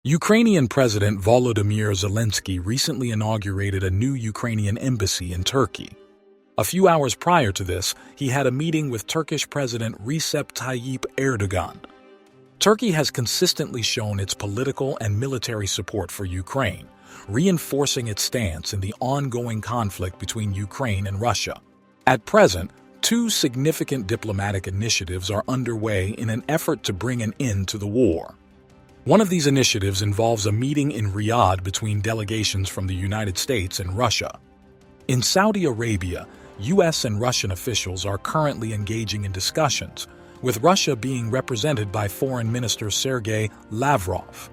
Ukrainian President Volodymyr Zelensky recently inaugurated a new Ukrainian embassy in Turkey. A few hours prior to this, he had a meeting with Turkish President Recep Tayyip Erdogan. Turkey has consistently shown its political and military support for Ukraine, reinforcing its stance in the ongoing conflict between Ukraine and Russia. At present, two significant diplomatic initiatives are underway in an effort to bring an end to the war. One of these initiatives involves a meeting in Riyadh between delegations from the United States and Russia. In Saudi Arabia, U.S. and Russian officials are currently engaging in discussions, with Russia being represented by Foreign Minister Sergei Lavrov.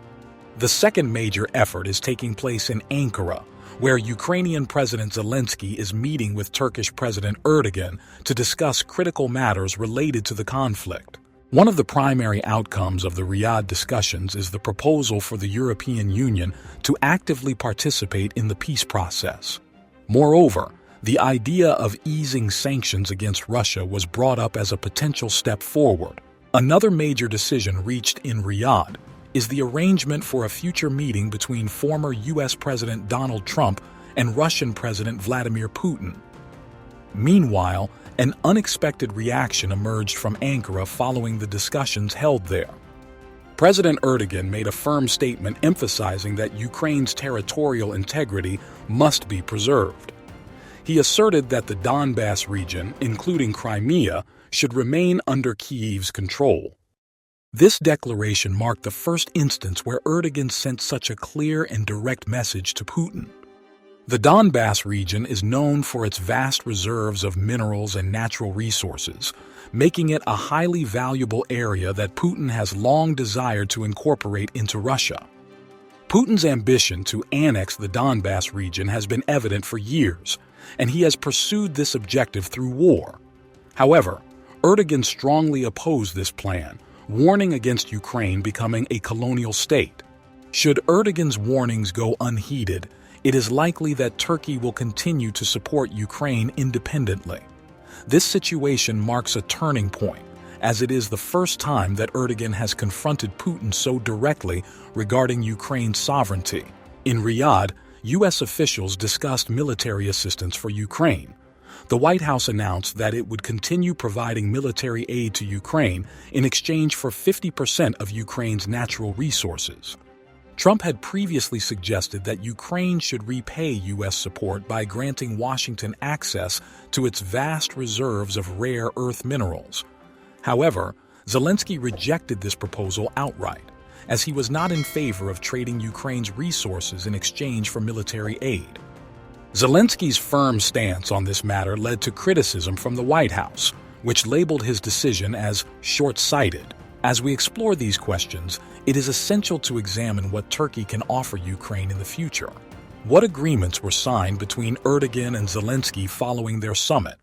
The second major effort is taking place in Ankara, where Ukrainian President Zelensky is meeting with Turkish President Erdogan to discuss critical matters related to the conflict. One of the primary outcomes of the Riyadh discussions is the proposal for the European Union to actively participate in the peace process. Moreover, the idea of easing sanctions against Russia was brought up as a potential step forward. Another major decision reached in Riyadh is the arrangement for a future meeting between former U.S. President Donald Trump and Russian President Vladimir Putin. Meanwhile, an unexpected reaction emerged from Ankara following the discussions held there. President Erdogan made a firm statement emphasizing that Ukraine's territorial integrity must be preserved. He asserted that the Donbass region, including Crimea, should remain under Kyiv's control. This declaration marked the first instance where Erdogan sent such a clear and direct message to Putin. The Donbass region is known for its vast reserves of minerals and natural resources, making it a highly valuable area that Putin has long desired to incorporate into Russia. Putin's ambition to annex the Donbass region has been evident for years, and he has pursued this objective through war. However, Erdogan strongly opposed this plan, warning against Ukraine becoming a colonial state. Should Erdogan's warnings go unheeded, it is likely that Turkey will continue to support Ukraine independently. This situation marks a turning point, as it is the first time that Erdogan has confronted Putin so directly regarding Ukraine's sovereignty. In Riyadh, U.S. officials discussed military assistance for Ukraine. The White House announced that it would continue providing military aid to Ukraine in exchange for 50% of Ukraine's natural resources. Trump had previously suggested that Ukraine should repay U.S. support by granting Washington access to its vast reserves of rare earth minerals. However, Zelensky rejected this proposal outright, as he was not in favor of trading Ukraine's resources in exchange for military aid. Zelensky's firm stance on this matter led to criticism from the White House, which labeled his decision as short-sighted. As we explore these questions, it is essential to examine what Turkey can offer Ukraine in the future. What agreements were signed between Erdogan and Zelensky following their summit?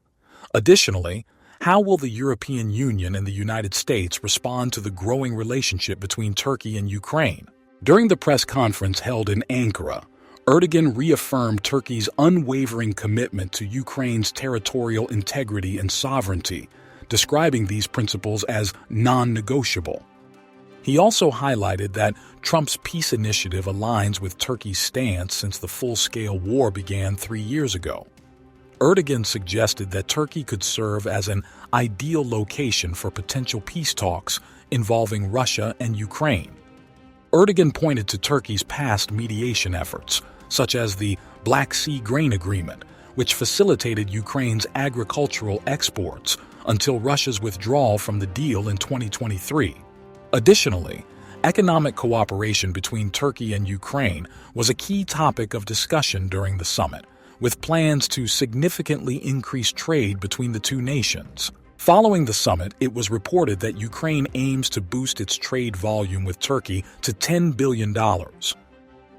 Additionally, how will the European Union and the United States respond to the growing relationship between Turkey and Ukraine? During the press conference held in Ankara, Erdogan reaffirmed Turkey's unwavering commitment to Ukraine's territorial integrity and sovereignty, describing these principles as non-negotiable. He also highlighted that Trump's peace initiative aligns with Turkey's stance since the full-scale war began 3 years ago. Erdogan suggested that Turkey could serve as an ideal location for potential peace talks involving Russia and Ukraine. Erdogan pointed to Turkey's past mediation efforts, such as the Black Sea Grain Agreement, which facilitated Ukraine's agricultural exports until Russia's withdrawal from the deal in 2023. Additionally, economic cooperation between Turkey and Ukraine was a key topic of discussion during the summit, with plans to significantly increase trade between the two nations. Following the summit, it was reported that Ukraine aims to boost its trade volume with Turkey to $10 billion.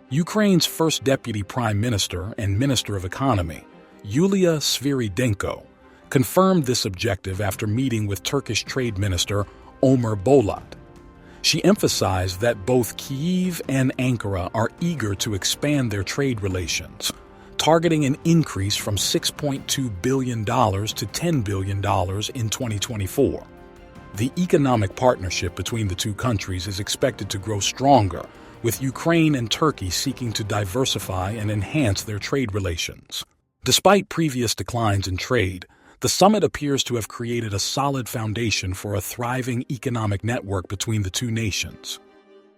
Ukraine's first deputy prime minister and minister of economy, Yulia Sviridenko, confirmed this objective after meeting with Turkish Trade Minister Ömer Bolat. She emphasized that both Kyiv and Ankara are eager to expand their trade relations, targeting an increase from $6.2 billion to $10 billion in 2024. The economic partnership between the two countries is expected to grow stronger, with Ukraine and Turkey seeking to diversify and enhance their trade relations. Despite previous declines in trade, the summit appears to have created a solid foundation for a thriving economic network between the two nations.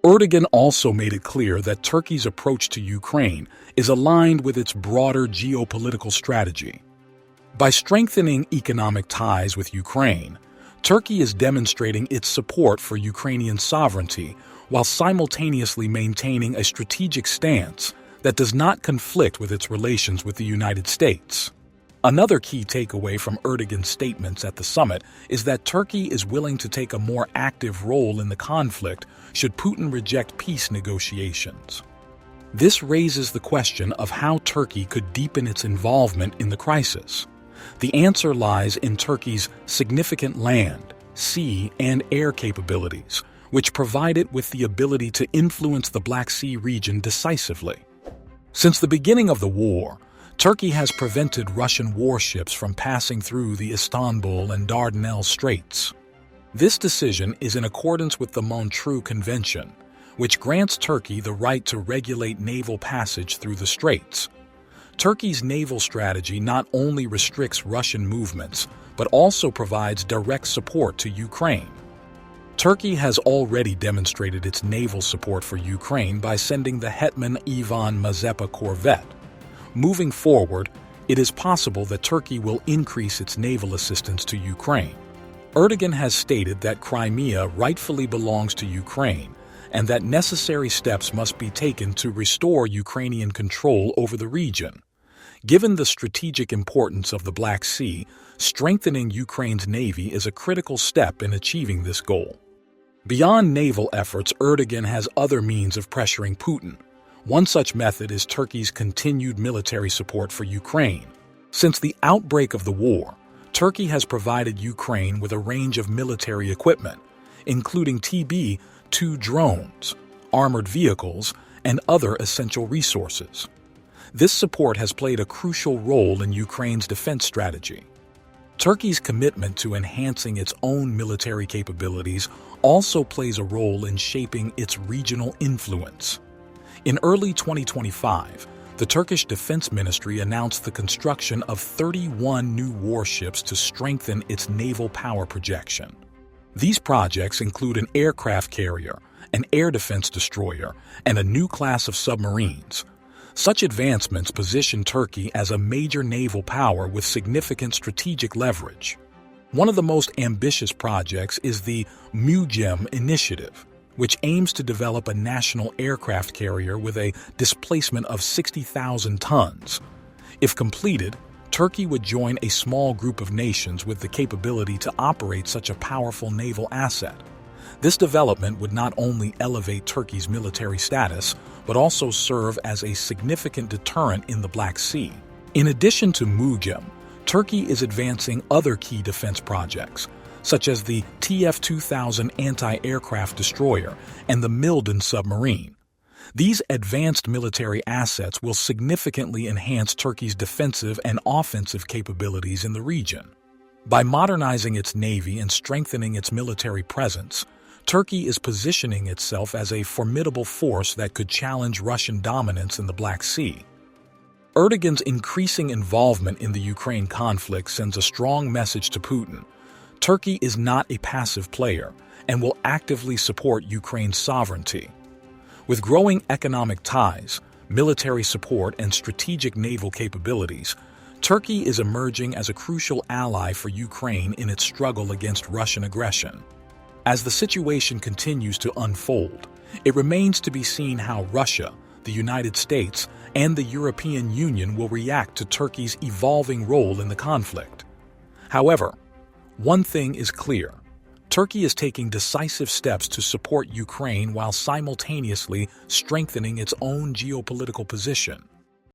Erdogan also made it clear that Turkey's approach to Ukraine is aligned with its broader geopolitical strategy. By strengthening economic ties with Ukraine, Turkey is demonstrating its support for Ukrainian sovereignty while simultaneously maintaining a strategic stance that does not conflict with its relations with the United States. Another key takeaway from Erdogan's statements at the summit is that Turkey is willing to take a more active role in the conflict should Putin reject peace negotiations. This raises the question of how Turkey could deepen its involvement in the crisis. The answer lies in Turkey's significant land, sea, and air capabilities, which provide it with the ability to influence the Black Sea region decisively. Since the beginning of the war, Turkey has prevented Russian warships from passing through the Istanbul and Dardanelles Straits. This decision is in accordance with the Montreux Convention, which grants Turkey the right to regulate naval passage through the straits. Turkey's naval strategy not only restricts Russian movements, but also provides direct support to Ukraine. Turkey has already demonstrated its naval support for Ukraine by sending the Hetman Ivan Mazepa corvette. Moving forward, it is possible that Turkey will increase its naval assistance to Ukraine. Erdogan has stated that Crimea rightfully belongs to Ukraine and that necessary steps must be taken to restore Ukrainian control over the region. Given the strategic importance of the Black Sea, strengthening Ukraine's navy is a critical step in achieving this goal. Beyond naval efforts, Erdogan has other means of pressuring Putin. One such method is Turkey's continued military support for Ukraine. Since the outbreak of the war, Turkey has provided Ukraine with a range of military equipment, including TB-2 drones, armored vehicles, and other essential resources. This support has played a crucial role in Ukraine's defense strategy. Turkey's commitment to enhancing its own military capabilities also plays a role in shaping its regional influence. In early 2025, the Turkish Defense Ministry announced the construction of 31 new warships to strengthen its naval power projection. These projects include an aircraft carrier, an air defense destroyer, and a new class of submarines. Such advancements position Turkey as a major naval power with significant strategic leverage. One of the most ambitious projects is the MUGEM initiative, which aims to develop a national aircraft carrier with a displacement of 60,000 tons. If completed, Turkey would join a small group of nations with the capability to operate such a powerful naval asset. This development would not only elevate Turkey's military status, but also serve as a significant deterrent in the Black Sea. In addition to MUGEM, Turkey is advancing other key defense projects, such as the TF-2000 anti-aircraft destroyer and the Milden submarine. These advanced military assets will significantly enhance Turkey's defensive and offensive capabilities in the region. By modernizing its navy and strengthening its military presence, Turkey is positioning itself as a formidable force that could challenge Russian dominance in the Black Sea. Erdogan's increasing involvement in the Ukraine conflict sends a strong message to Putin. Turkey is not a passive player and will actively support Ukraine's sovereignty. With growing economic ties, military support, and strategic naval capabilities, Turkey is emerging as a crucial ally for Ukraine in its struggle against Russian aggression. As the situation continues to unfold, it remains to be seen how Russia, the United States, and the European Union will react to Turkey's evolving role in the conflict. However, one thing is clear: Turkey is taking decisive steps to support Ukraine while simultaneously strengthening its own geopolitical position.